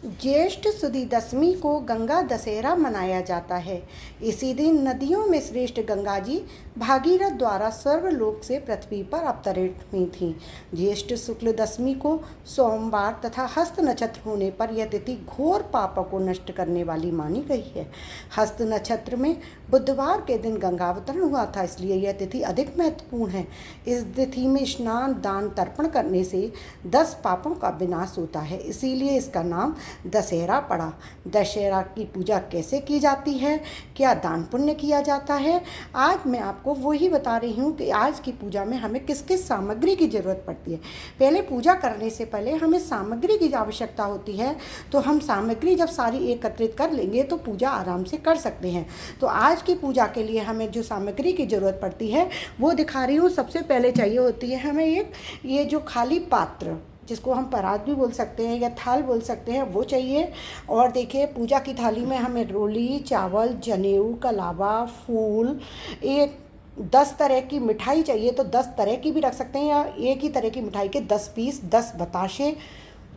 ज्येष्ठ सुदी दशमी को गंगा दशहरा मनाया जाता है। इसी दिन नदियों में श्रेष्ठ गंगा जी भागीरथ द्वारा स्वर्गलोक से पृथ्वी पर अवतरित हुई थीं। ज्येष्ठ शुक्ल दशमी को सोमवार तथा हस्त नक्षत्र होने पर यह तिथि घोर पापों को नष्ट करने वाली मानी गई है। हस्त नक्षत्र में बुधवार के दिन गंगावतरण हुआ था, इसलिए यह तिथि अधिक महत्वपूर्ण है। इस तिथि में स्नान, दान, तर्पण करने से 10 पापों का विनाश होता है, इसीलिए इसका नाम दशहरा पड़ा। दशहरा की पूजा कैसे की जाती है, क्या दान पुण्य किया जाता है, आज मैं आपको वही बता रही हूँ कि आज की पूजा में हमें किस किस सामग्री की ज़रूरत पड़ती है। पहले पूजा करने से पहले हमें सामग्री की आवश्यकता होती है, तो हम सामग्री जब सारी एकत्रित कर लेंगे तो पूजा आराम से कर सकते हैं। तो आज की पूजा के लिए हमें जो सामग्री की ज़रूरत पड़ती है वो दिखा रही हूँ। सबसे पहले चाहिए होती है हमें ये जो खाली पात्र, जिसको हम परात भी बोल सकते हैं या थाल बोल सकते हैं, वो चाहिए। और देखिए, पूजा की थाली में हमें रोली, चावल, जनेऊ, कलावा, फूल, एक 10 तरह की मिठाई चाहिए, तो 10 तरह की भी रख सकते हैं, या एक ही तरह की मिठाई के 10 पीस, 10 बताशे।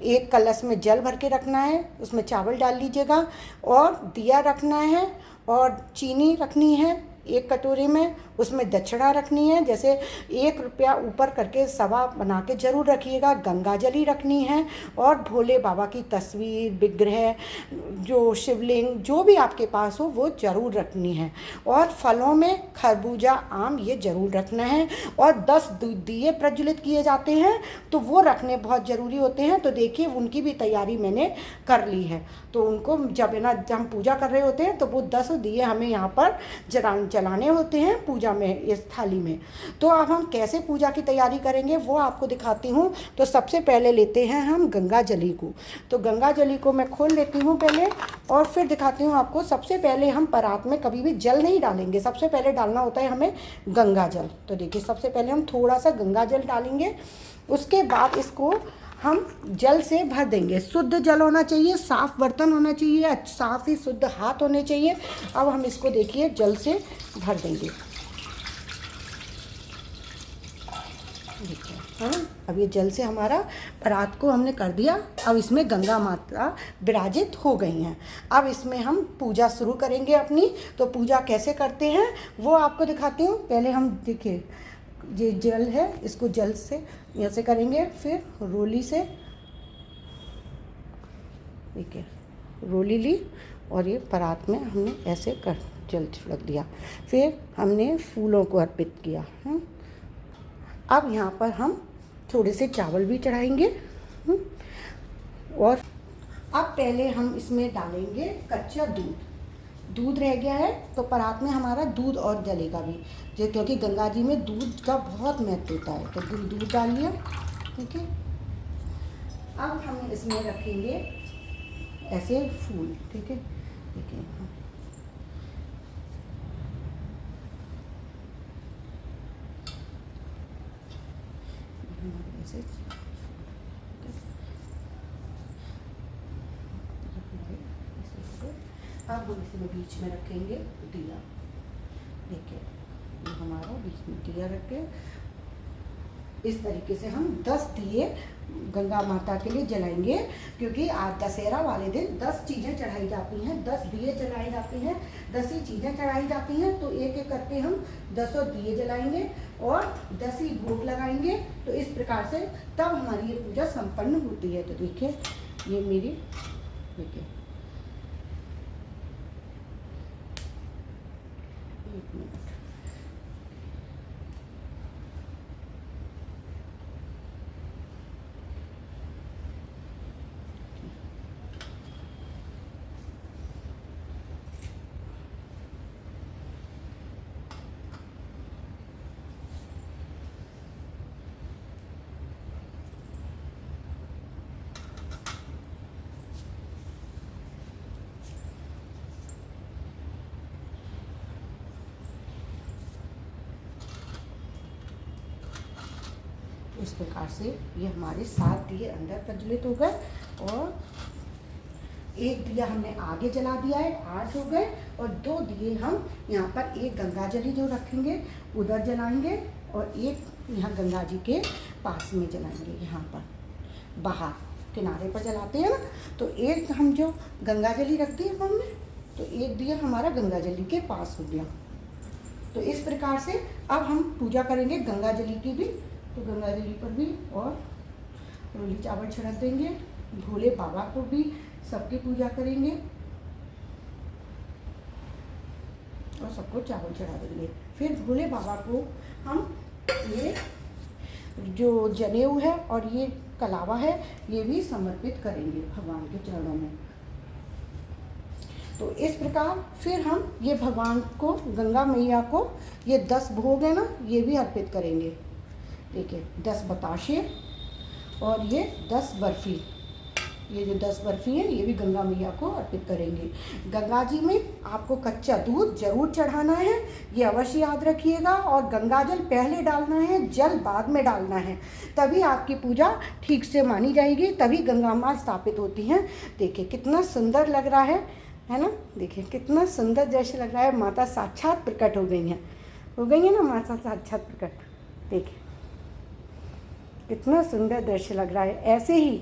एक कलश में जल भर के रखना है, उसमें चावल डाल लीजिएगा, और दिया रखना है, और चीनी रखनी है एक कटोरी में, उसमें दक्षिणा रखनी है, जैसे 1 रुपया ऊपर करके सवा बना के ज़रूर रखिएगा। गंगा जली रखनी है, और भोले बाबा की तस्वीर, विग्रह, जो शिवलिंग, जो भी आपके पास हो वो ज़रूर रखनी है। और फलों में खरबूजा, आम, ये ज़रूर रखना है। और 10 दिए प्रज्वलित किए जाते हैं, तो वो रखने बहुत ज़रूरी होते हैं। तो देखिए, उनकी भी तैयारी मैंने कर ली है। तो उनको जब हम पूजा कर रहे होते हैं तो वो 10 दिए हमें यहाँ पर जलाने होते हैं पूजा में, इस थाली में। तो अब हम कैसे पूजा की तैयारी करेंगे वो आपको दिखाती हूँ। तो सबसे पहले लेते हैं हम गंगा जली को। तो गंगा जली को मैं खोल लेती हूँ पहले, और फिर दिखाती हूँ आपको। सबसे पहले हम परात में कभी भी जल नहीं डालेंगे, सबसे पहले डालना होता है हमें गंगा जल। तो देखिए, सबसे पहले हम थोड़ा सा गंगा जल डालेंगे, उसके बाद इसको हम जल से भर देंगे। शुद्ध जल होना चाहिए, साफ़ बर्तन होना चाहिए, साफ़ ही शुद्ध हाथ होने चाहिए। अब हम इसको देखिए जल से भर देंगे। देखिए, हाँ, अब ये जल से हमारा परात को हमने कर दिया। अब इसमें गंगा माता विराजित हो गई हैं। अब इसमें हम पूजा शुरू करेंगे अपनी। तो पूजा कैसे करते हैं वो आपको दिखाती हूँ। पहले हम देखिए, ये जल है, इसको जल से ऐसे करेंगे, फिर रोली से, देखिए रोली ली, और ये परात में हमने ऐसे कर जल छिड़क दिया। फिर हमने फूलों को अर्पित किया। अब यहाँ पर हम थोड़े से चावल भी चढ़ाएंगे। और अब पहले हम इसमें डालेंगे कच्चा दूध। दूध रह गया है तो परात में हमारा दूध और जलेगा भी, जो क्योंकि गंगा जी में दूध का बहुत महत्व होता है। तो दूध डाल लिया, ठीक है। अब हम इसमें रखेंगे ऐसे फूल, ठीक है, देखिए। ऐसे अब हम इसमें बीच में रखेंगे दिया। देखिए, ये हमारा बीच में दिया रख के इस तरीके से हम 10 दिए गंगा माता के लिए जलाएंगे, क्योंकि आज दशहरा वाले दिन 10 चीज़ें चढ़ाई जाती हैं, 10 दिए जलाए जाते हैं, 10 ही चीज़ें चढ़ाई जाती हैं। तो एक एक करके हम 10 दिए जलाएंगे और 10 ही भोग लगाएंगे। तो इस प्रकार से तब हमारी ये पूजा संपन्न होती है। तो देखिए, ये मेरी, देखिए, एक मिनट, इस प्रकार से ये हमारे 7 दिए अंदर प्रज्वलित हो गए, और एक दिया हमने आगे जला दिया है, 8 हो गए। और 2 दिए हम यहाँ पर, एक गंगा जली जो रखेंगे उधर जलाएंगे, और एक यहाँ गंगा जी के पास में जलाएंगे, यहाँ पर बाहर। किनारे पर जलाते हैं ना, तो एक हम जो गंगा जली रख दी हमने, तो एक दिया हमारा गंगा जली के पास हो गया। तो इस प्रकार से अब हम पूजा करेंगे गंगा जली की भी। तो गंगा जली पर भी और रोली चावल छिड़क देंगे, भोले बाबा को भी सबकी पूजा करेंगे और सबको चावल चढ़ा देंगे। फिर भोले बाबा को हम ये जो जनेऊ है और ये कलावा है ये भी समर्पित करेंगे भगवान के चरणों में। तो इस प्रकार फिर हम ये भगवान को, गंगा मैया को ये 10 भोग है ना, ये भी अर्पित करेंगे। देखिए 10 बताशे और ये 10 बर्फ़ी, ये जो 10 बर्फ़ी है ये भी गंगा मैया को अर्पित करेंगे। गंगा जी में आपको कच्चा दूध जरूर चढ़ाना है, ये अवश्य याद रखिएगा। और गंगा जल पहले डालना है, जल बाद में डालना है, तभी आपकी पूजा ठीक से मानी जाएगी, तभी गंगा माँ स्थापित होती हैं। देखिए कितना सुंदर लग रहा है ना। देखिए कितना सुंदर जैसे लग रहा है, माता साक्षात प्रकट हो गई हैं ना, माता साक्षात प्रकट। देखिए कितना सुंदर दृश्य लग रहा है। ऐसे ही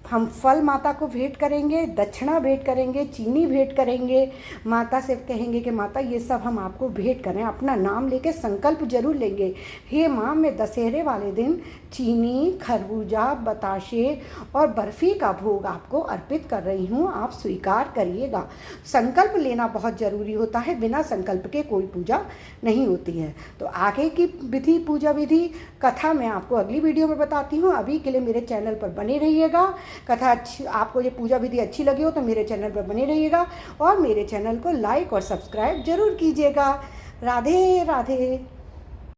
हम फल माता को भेंट करेंगे, दक्षिणा भेंट करेंगे, चीनी भेंट करेंगे। माता से कहेंगे कि माता ये सब हम आपको भेंट करें, अपना नाम लेके संकल्प जरूर लेंगे। हे माँ, मैं दशहरे वाले दिन चीनी, खरबूजा, बताशे और बर्फ़ी का भोग आपको अर्पित कर रही हूँ, आप स्वीकार करिएगा। संकल्प लेना बहुत ज़रूरी होता है, बिना संकल्प के कोई पूजा नहीं होती है। तो आगे की विधि, पूजा विधि कथा मैं आपको अगली वीडियो में बताती हूँ। अभी के लिए मेरे चैनल पर बने रहिएगा। कथा अच्छी, आपको ये पूजा विधि अच्छी लगी हो तो मेरे चैनल पर बने रहिएगा और मेरे चैनल को लाइक और सब्सक्राइब जरूर कीजिएगा। राधे राधे।